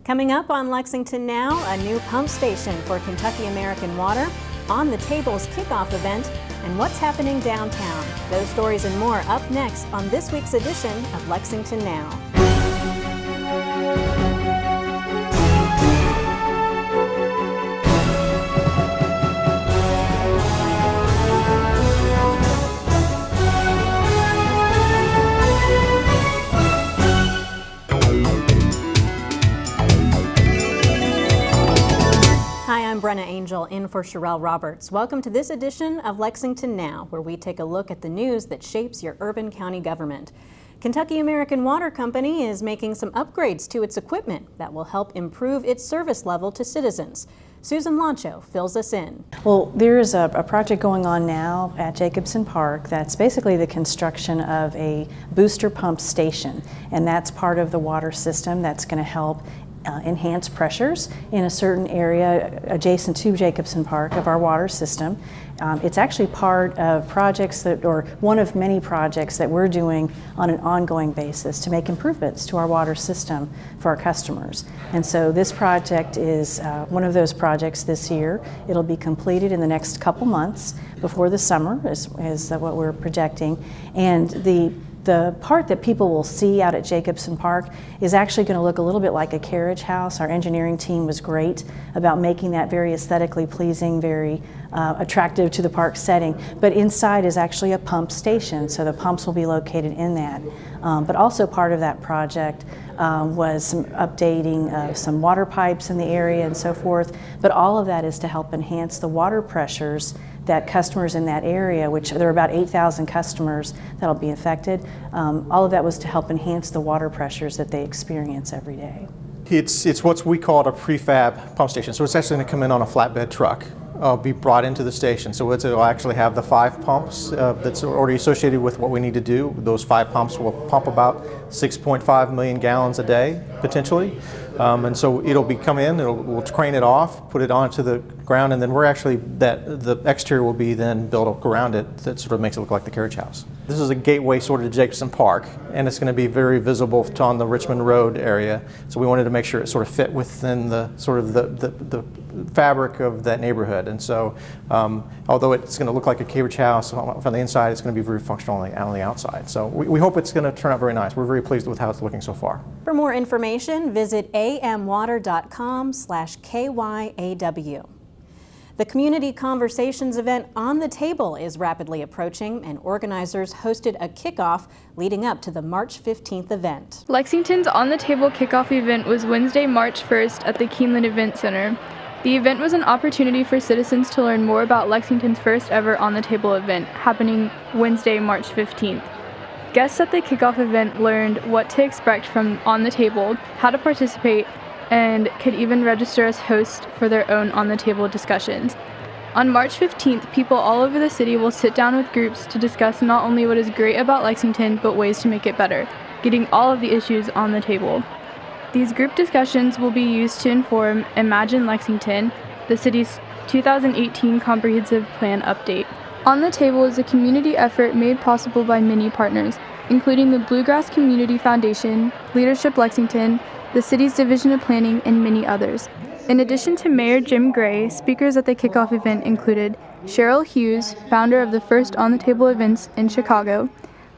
Coming up on Lexington Now, a new pump station for Kentucky American Water, On the Table's kickoff event, and what's happening downtown. Those stories and more up next on this week's edition of Lexington Now. Hi, I'm Brenna Angel in for Sherelle Roberts. Welcome to this edition of Lexington Now, where we take a look at the news that shapes your urban county government. Kentucky American Water Company is making some upgrades to its equipment that will help improve its service level to citizens. Susan Lancho fills us in. Well, there is a project going on now at Jacobson Park that's basically the construction of a booster pump station, and that's part of the water system that's going to help enhance pressures in a certain area adjacent to Jacobson Park of our water system. It's actually part of projects or one of many projects that we're doing on an ongoing basis to make improvements to our water system for our customers. And so this project is one of those projects this year. It'll be completed in the next couple months before the summer is what we're projecting. And the part that people will see out at Jacobson Park is actually going to look a little bit like a carriage house. Our engineering team was great about making that very aesthetically pleasing, very attractive to the park setting. But inside is actually a pump station, so the pumps will be located in that. But also part of that project was some updating of some water pipes in the area and so forth. But all of that is to help enhance the water pressures that customers in that area, which there are about 8,000 customers that'll be affected, all of that was to help enhance the water pressures that they experience every day. It's what we call a prefab pump station. So it's actually going to come in on a flatbed truck, be brought into the station. So it'll actually have the 5 pumps that's already associated with what we need to do. Those 5 pumps will pump about 6.5 million gallons a day, potentially. And so it'll come in, we'll crane it off, put it onto the ground, and then the exterior will be then built around it that sort of makes it look like the carriage house. This is a gateway sort of to Jacobson Park, and it's going to be very visible on the Richmond Road area. So we wanted to make sure it sort of fit within the sort of the fabric of that neighborhood. And so although it's going to look like a carriage house from the inside, it's going to be very functional on the outside. So we hope it's going to turn out very nice. We're very pleased with how it's looking so far. For more information, visit amwater.com/KYAW. The Community Conversations event On the Table is rapidly approaching, and organizers hosted a kickoff leading up to the March 15th event. Lexington's On the Table kickoff event was Wednesday, March 1st at the Keeneland Event Center. The event was an opportunity for citizens to learn more about Lexington's first ever On the Table event, happening Wednesday, March 15th. Guests at the kickoff event learned what to expect from On the Table, how to participate, and could even register as hosts for their own On the Table discussions. On March 15th, people all over the city will sit down with groups to discuss not only what is great about Lexington, but ways to make it better, getting all of the issues on the table. These group discussions will be used to inform Imagine Lexington, the city's 2018 Comprehensive Plan update. On the Table is a community effort made possible by many partners, including the Bluegrass Community Foundation, Leadership Lexington, the city's Division of Planning, and many others. In addition to Mayor Jim Gray, speakers at the kickoff event included Cheryl Hughes, founder of the first On the Table events in Chicago,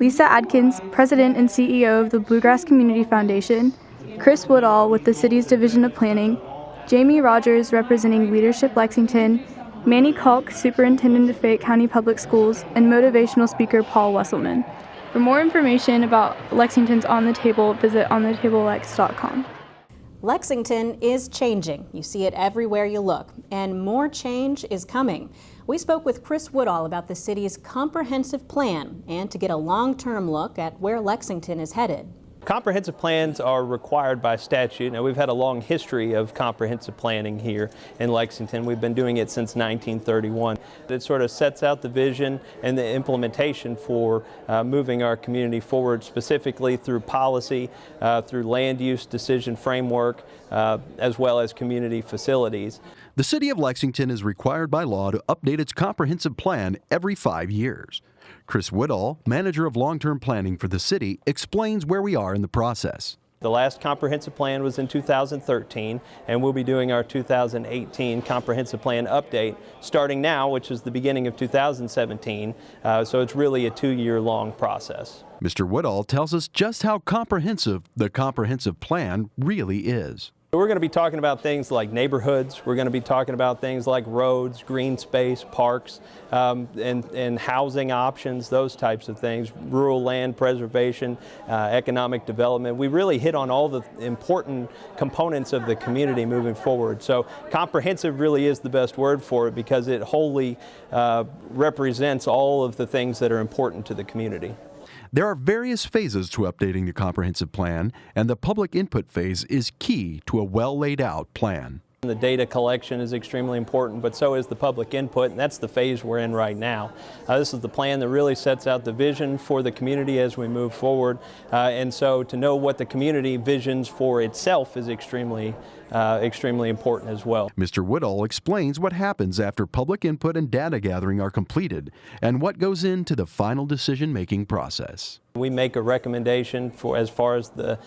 Lisa Adkins, president and CEO of the Bluegrass Community Foundation, Chris Woodall with the city's Division of Planning, Jamie Rogers representing Leadership Lexington, Manny Kalk, superintendent of Fayette County Public Schools, and motivational speaker Paul Wesselman. For more information about Lexington's On the Table, visit onthetablelex.com. Lexington is changing. You see it everywhere you look, and more change is coming. We spoke with Chris Woodall about the city's comprehensive plan and to get a long-term look at where Lexington is headed. Comprehensive plans are required by statute. Now, we've had a long history of comprehensive planning here in Lexington. We've been doing it since 1931. It sort of sets out the vision and the implementation for moving our community forward, specifically through policy, through land use decision framework, as well as community facilities. The City of Lexington is required by law to update its comprehensive plan every 5 years. Chris Woodall, manager of long-term planning for the city, explains where we are in the process. The last comprehensive plan was in 2013, and we'll be doing our 2018 comprehensive plan update starting now, which is the beginning of 2017. So it's really a 2-year-long process. Mr. Woodall tells us just how comprehensive the comprehensive plan really is. We're going to be talking about things like neighborhoods. We're going to be talking about things like roads, green space, parks, and housing options, those types of things, rural land preservation, economic development. We really hit on all the important components of the community moving forward. So comprehensive really is the best word for it because it wholly represents all of the things that are important to the community. There are various phases to updating the comprehensive plan, and the public input phase is key to a well laid out plan. The data collection is extremely important, but so is the public input, and that's the phase we're in right now. This is the plan that really sets out the vision for the community as we move forward, and so to know what the community visions for itself is extremely important as well. Mr. Woodall explains what happens after public input and data gathering are completed and what goes into the final decision-making process. We make a recommendation for, as far as the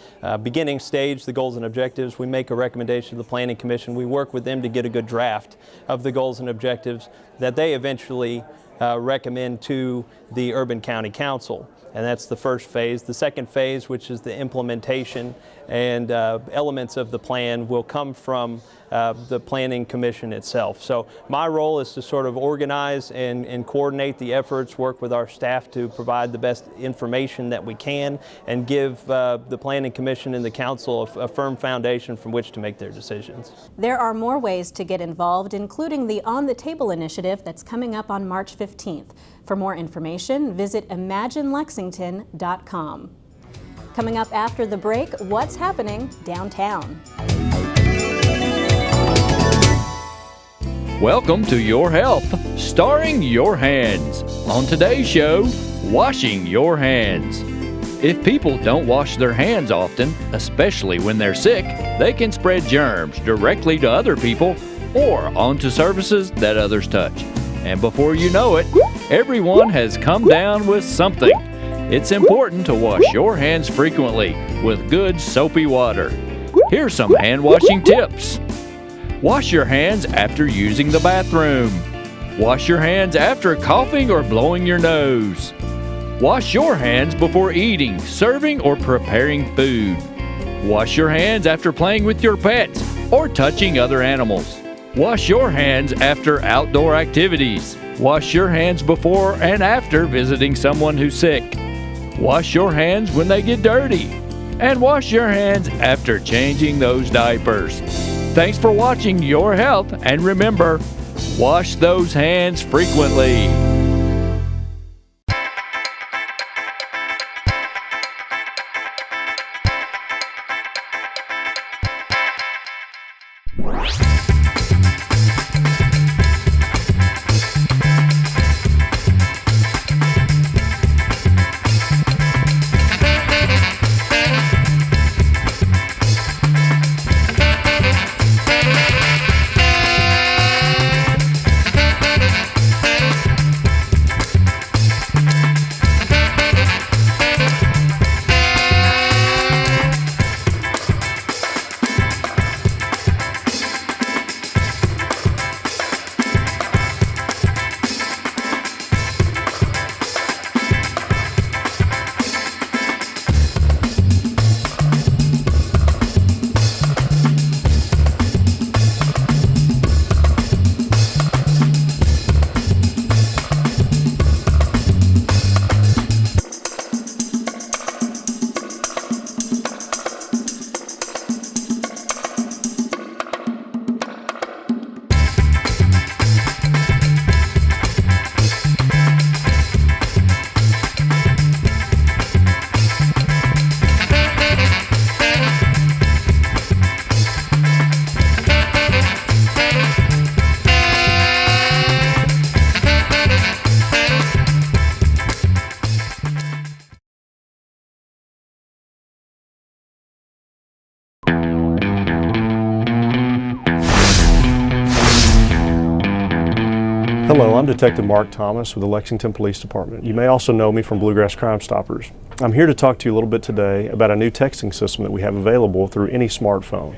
beginning stage, the goals and objectives, we make a recommendation to the Planning Commission. We work with them to get a good draft of the goals and objectives that they eventually recommend to the Urban County Council. And that's the first phase. The second phase, which is the implementation and elements of the plan, will come from the Planning Commission itself. So my role is to sort of organize and coordinate the efforts, work with our staff to provide the best information that we can, and give the Planning Commission and the Council a firm foundation from which to make their decisions. There are more ways to get involved, including the On the Table initiative that's coming up on March 15th. For more information, visit imaginelexington.com. Coming up after the break, what's happening downtown? Welcome to Your Health, starring Your Hands. On today's show, washing your hands. If people don't wash their hands often, especially when they're sick, they can spread germs directly to other people or onto surfaces that others touch. And before you know it, everyone has come down with something. It's important to wash your hands frequently with good soapy water. Here's some hand washing tips. Wash your hands after using the bathroom. Wash your hands after coughing or blowing your nose. Wash your hands before eating, serving, or preparing food. Wash your hands after playing with your pets or touching other animals. Wash your hands after outdoor activities. Wash your hands before and after visiting someone who's sick. Wash your hands when they get dirty. And wash your hands after changing those diapers. Thanks for watching Your Health, and remember, wash those hands frequently. Hello, I'm Detective Mark Thomas with the Lexington Police Department. You may also know me from Bluegrass Crime Stoppers. I'm here to talk to you a little bit today about a new texting system that we have available through any smartphone.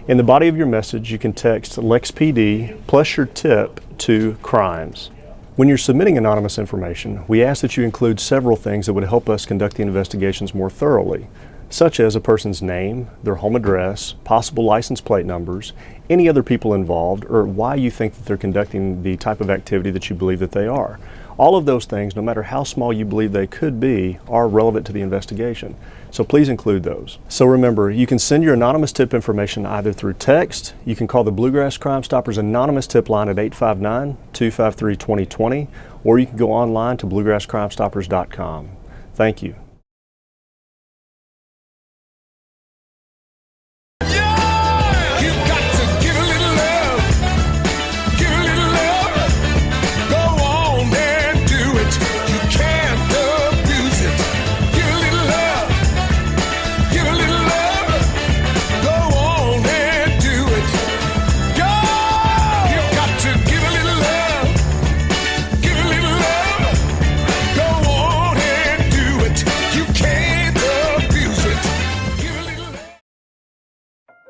In the body of your message, you can text LexPD plus your tip to crimes. When you're submitting anonymous information, we ask that you include several things that would help us conduct the investigations more thoroughly, such as a person's name, their home address, possible license plate numbers, any other people involved, or why you think that they're conducting the type of activity that you believe that they are. All of those things, no matter how small you believe they could be, are relevant to the investigation. So please include those. So remember, you can send your anonymous tip information either through text, you can call the Bluegrass Crime Stoppers anonymous tip line at 859-253-2020, or you can go online to bluegrasscrimestoppers.com. Thank you.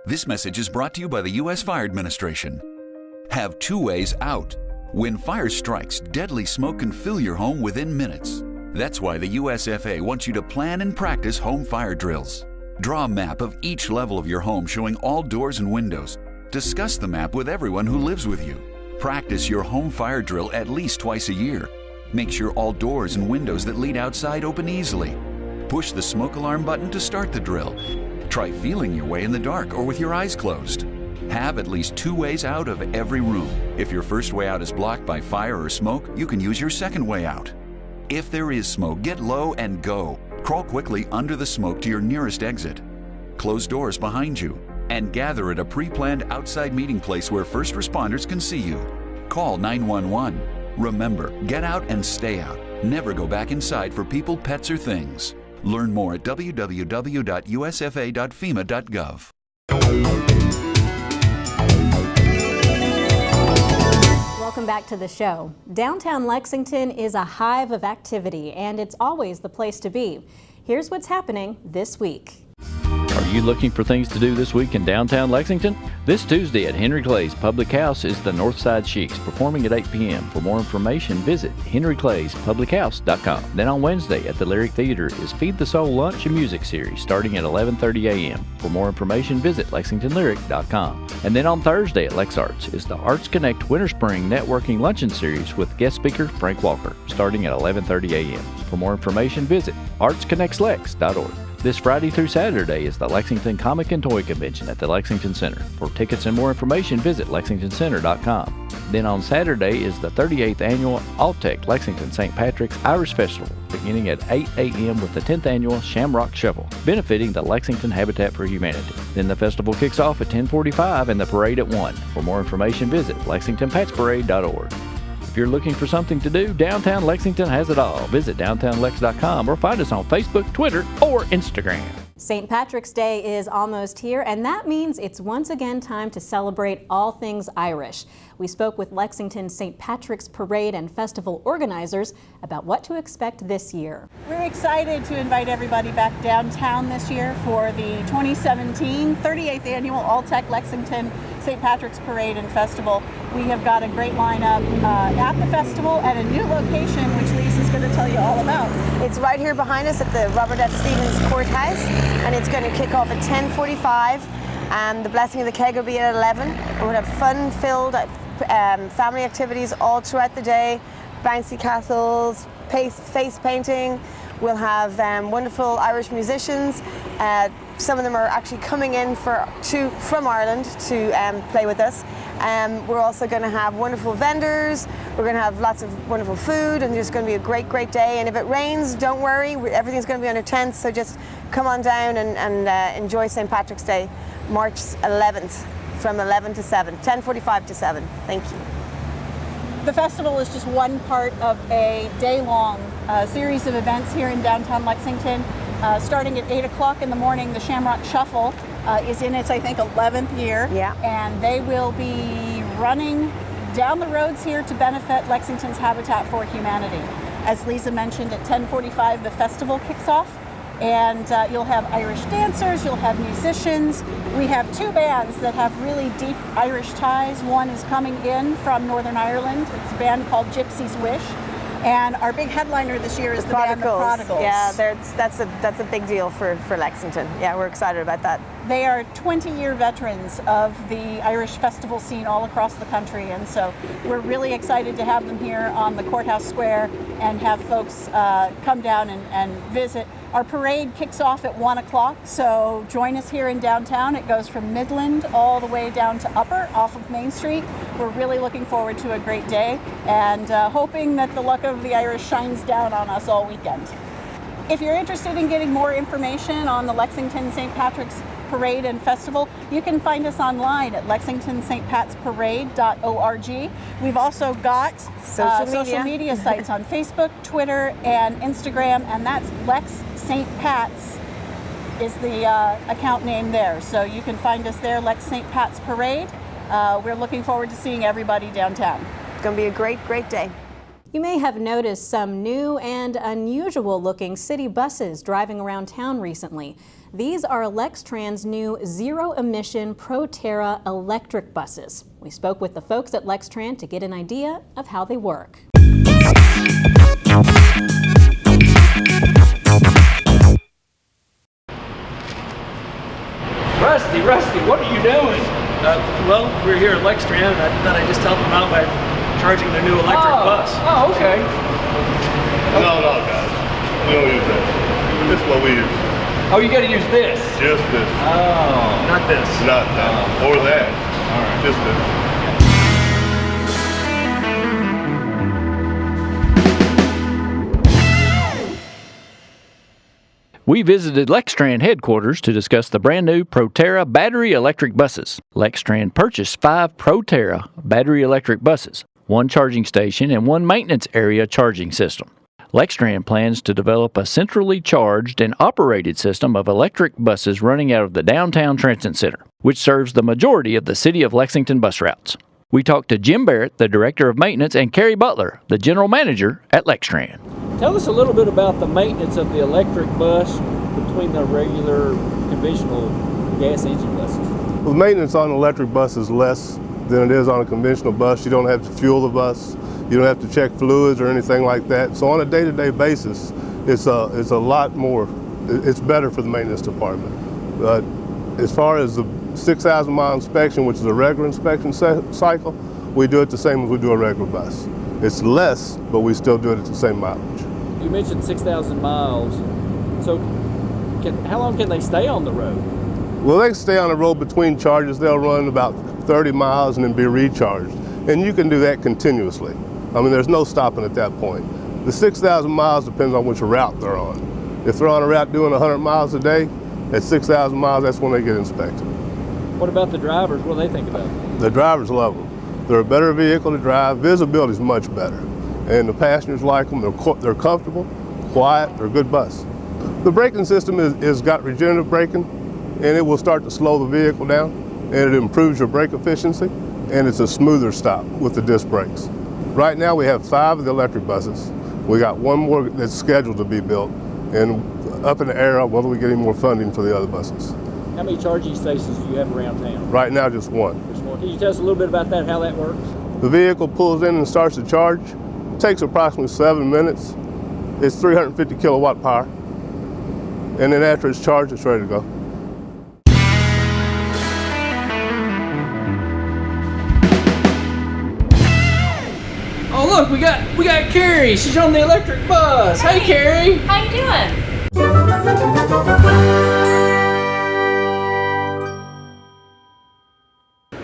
This message is brought to you by the U.S. Fire Administration. Have two ways out. When fire strikes, deadly smoke can fill your home within minutes. That's why the USFA wants you to plan and practice home fire drills. Draw a map of each level of your home showing all doors and windows. Discuss the map with everyone who lives with you. Practice your home fire drill at least twice a year. Make sure all doors and windows that lead outside open easily. Push the smoke alarm button to start the drill. Try feeling your way in the dark or with your eyes closed. Have at least two ways out of every room. If your first way out is blocked by fire or smoke, you can use your second way out. If there is smoke, get low and go. Crawl quickly under the smoke to your nearest exit. Close doors behind you and gather at a pre-planned outside meeting place where first responders can see you. Call 911. Remember, get out and stay out. Never go back inside for people, pets, or things. Learn more at www.usfa.fema.gov. Welcome back to the show. Downtown Lexington is a hive of activity, and it's always the place to be. Here's what's happening this week. Are you looking for things to do this week in downtown Lexington? This Tuesday at Henry Clay's Public House is the Northside Sheiks performing at 8 p.m. For more information, visit henryclayspublichouse.com. Then on Wednesday at the Lyric Theater is Feed the Soul Lunch and Music Series starting at 11:30 a.m. For more information, visit lexingtonlyric.com. And then on Thursday at Lex Arts is the Arts Connect Winter Spring Networking Luncheon Series with guest speaker Frank Walker starting at 11:30 a.m. For more information, visit artsconnectslex.org. This Friday through Saturday is the Lexington Comic and Toy Convention at the Lexington Center. For tickets and more information, visit lexingtoncenter.com. Then on Saturday is the 38th Annual Alltech Lexington St. Patrick's Irish Festival, beginning at 8 a.m. with the 10th Annual Shamrock Shuffle, benefiting the Lexington Habitat for Humanity. Then the festival kicks off at 10:45 and the parade at 1. For more information, visit lexingtonpatsparade.org. If you're looking for something to do, downtown Lexington has it all. Visit downtownlex.com or find us on Facebook, Twitter, or Instagram. St. Patrick's Day is almost here, and that means it's once again time to celebrate all things Irish. We spoke with Lexington St. Patrick's Parade and Festival organizers about what to expect this year. We're excited to invite everybody back downtown this year for the 2017 38th Annual Alltech Lexington St. Patrick's Parade and Festival. We have got a great lineup at the festival at a new location, which Lisa's going to tell you all about. It's right here behind us at the Robert F. Stevens Courthouse, and it's going to kick off at 10:45. And the Blessing of the Keg will be at 11. And we'll have fun-filled family activities all throughout the day, bouncy castles, face painting. We'll have wonderful Irish musicians. Some of them are actually coming in from Ireland to play with us. We're also going to have wonderful vendors. We're going to have lots of wonderful food, and it's going to be a great, great day. And if it rains, don't worry. Everything's going to be under tents, so just come on down and enjoy St. Patrick's Day, March 11th, from 11 to 7, 10:45 to 7. Thank you. The festival is just one part of a day-long series of events here in downtown Lexington. Starting at 8 o'clock in the morning, the Shamrock Shuffle is in its, I think, 11th year. Yeah. And they will be running down the roads here to benefit Lexington's Habitat for Humanity. As Lisa mentioned, at 10:45 the festival kicks off, and you'll have Irish dancers, you'll have musicians. We have two bands that have really deep Irish ties. One is coming in from Northern Ireland. It's a band called Gypsy's Wish. And our big headliner this year is the band The Prodigals. Yeah, that's a big deal for Lexington. Yeah, we're excited about that. They are 20-year veterans of the Irish festival scene all across the country, and so we're really excited to have them here on the Courthouse Square and have folks come down and visit. Our parade kicks off at 1 o'clock, so join us here in downtown. It goes from Midland all the way down to Upper off of Main Street. We're really looking forward to a great day and hoping that the luck of the Irish shines down on us all weekend. If you're interested in getting more information on the Lexington St. Patrick's Parade and Festival, you can find us online at lexingtonstpatsparade.org. We've also got social media sites on Facebook, Twitter, and Instagram, and that's Lex St. Pat's is the account name there. So you can find us there, Lex St. Pat's Parade. We're looking forward to seeing everybody downtown. It's going to be a great, great day. You may have noticed some new and unusual looking city buses driving around town recently. These are Lextran's new zero-emission Proterra electric buses. We spoke with the folks at Lextran to get an idea of how they work. Rusty, what are you doing? Well, we're here at Lexington, and I thought I'd just help them out by charging their new electric bus. Oh, okay. No, guys. We don't use that. This is what we use. Oh, you got to use this? Just this. Oh. Not this? Not that. Or that. All right. Just this. We visited Lextran headquarters to discuss the brand new Proterra battery electric buses. Lextran purchased 5 Proterra battery electric buses, 1 charging station, and 1 maintenance area charging system. Lextran plans to develop a centrally charged and operated system of electric buses running out of the downtown transit center, which serves the majority of the City of Lexington bus routes. We talked to Jim Barrett, the Director of Maintenance, and Carrie Butler, the General Manager at Lextran. Tell us a little bit about the maintenance of the electric bus between the regular conventional gas engine buses. Well, maintenance on an electric bus is less than it is on a conventional bus. You don't have to fuel the bus. You don't have to check fluids or anything like that. So on a day-to-day basis, it's a lot more. It's better for the maintenance department. As far as the 6,000 mile inspection, which is a regular inspection cycle, we do it the same as we do a regular bus. It's less, but we still do it at the same mileage. You mentioned 6,000 miles. So how long can they stay on the road? Well, they can stay on the road between charges. They'll run about 30 miles and then be recharged. And you can do that continuously. I mean, there's no stopping at that point. The 6,000 miles depends on which route they're on. If they're on a route doing 100 miles a day, at 6,000 miles, that's when they get inspected. What about the drivers? What do they think about it? The drivers love them. They're a better vehicle to drive. Visibility is much better. And the passengers like them. They're comfortable, quiet, they're a good bus. The braking system is got regenerative braking, and it will start to slow the vehicle down, and it improves your brake efficiency, and it's a smoother stop with the disc brakes. Right now we have 5 of the electric buses. We got 1 more that's scheduled to be built, and up in the air whether we get any more funding for the other buses. How many charging stations do you have around town? Right now, just 1. Just 1. Can you tell us a little bit about that, how that works? The vehicle pulls in and starts to charge. It takes approximately 7 minutes. It's 350 kilowatt power. And then after it's charged, it's ready to go. Oh look, we got Carrie. She's on the electric bus. Hey Carrie. How you doing?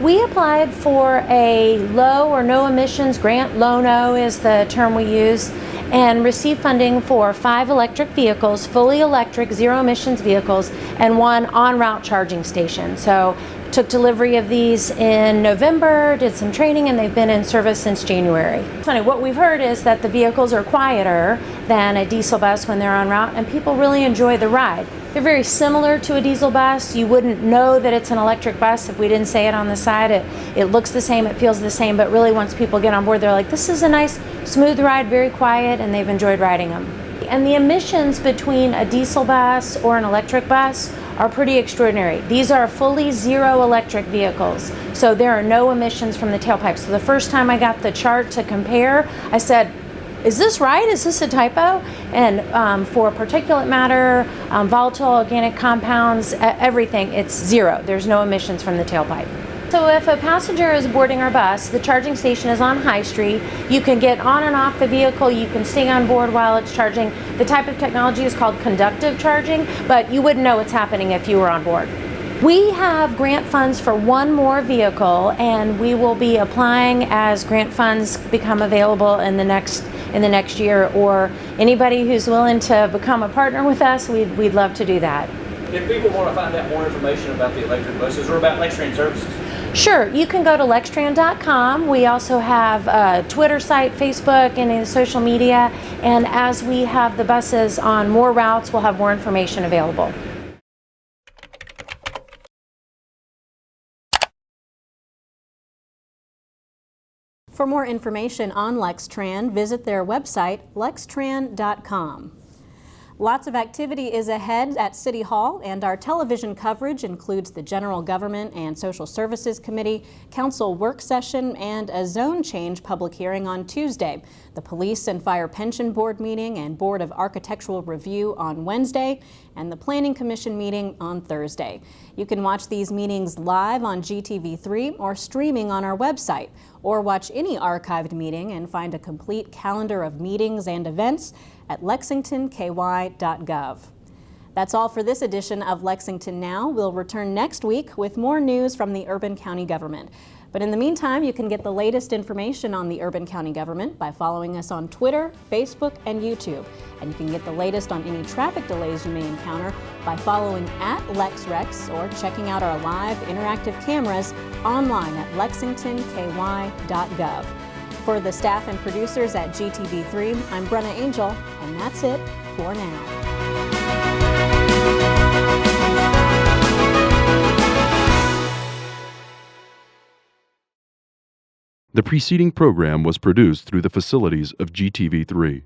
We applied for a low or no emissions grant, low-no is the term we use, and received funding for 5 electric vehicles, fully electric, zero emissions vehicles, and 1 en route charging station. So took delivery of these in November, did some training, and they've been in service since January. Funny, what we've heard is that the vehicles are quieter than a diesel bus when they're en route, and people really enjoy the ride. They're very similar to a diesel bus. You wouldn't know that it's an electric bus if we didn't say it on the side. It looks the same, it feels the same, but really once people get on board, they're like, this is a nice, smooth ride, very quiet, and they've enjoyed riding them. And the emissions between a diesel bus or an electric bus are pretty extraordinary. These are fully zero electric vehicles, so there are no emissions from the tailpipe. So the first time I got the chart to compare, I said, is this right? Is this a typo? And for particulate matter, volatile organic compounds, everything, it's zero. There's no emissions from the tailpipe. So if a passenger is boarding our bus, the charging station is on High Street. You can get on and off the vehicle. You can stay on board while it's charging. The type of technology is called conductive charging, but you wouldn't know what's happening if you were on board. We have grant funds for one more vehicle, and we will be applying as grant funds become available in the next year, or anybody who's willing to become a partner with us, we'd love to do that. If people want to find out more information about the electric buses or about Lexington services, sure, you can go to Lextran.com. We also have a Twitter site, Facebook, and social media. And as we have the buses on more routes, we'll have more information available. For more information on Lextran, visit their website, lextran.com. Lots of activity is ahead at City Hall, and our television coverage includes the General Government and Social Services Committee, Council work session, and a zone change public hearing on Tuesday, the Police and Fire Pension Board meeting and Board of Architectural Review on Wednesday, and the Planning Commission meeting on Thursday. You can watch these meetings live on GTV3 or streaming on our website, or watch any archived meeting and find a complete calendar of meetings and events at lexingtonky.gov. That's all for this edition of Lexington Now. We'll return next week with more news from the Urban County government. But in the meantime, you can get the latest information on the Urban County government by following us on Twitter, Facebook, and YouTube. And you can get the latest on any traffic delays you may encounter by following @LexRex or checking out our live interactive cameras online at lexingtonky.gov. For the staff and producers at GTV3, I'm Brenna Angel, and that's it for now. The preceding program was produced through the facilities of GTV3.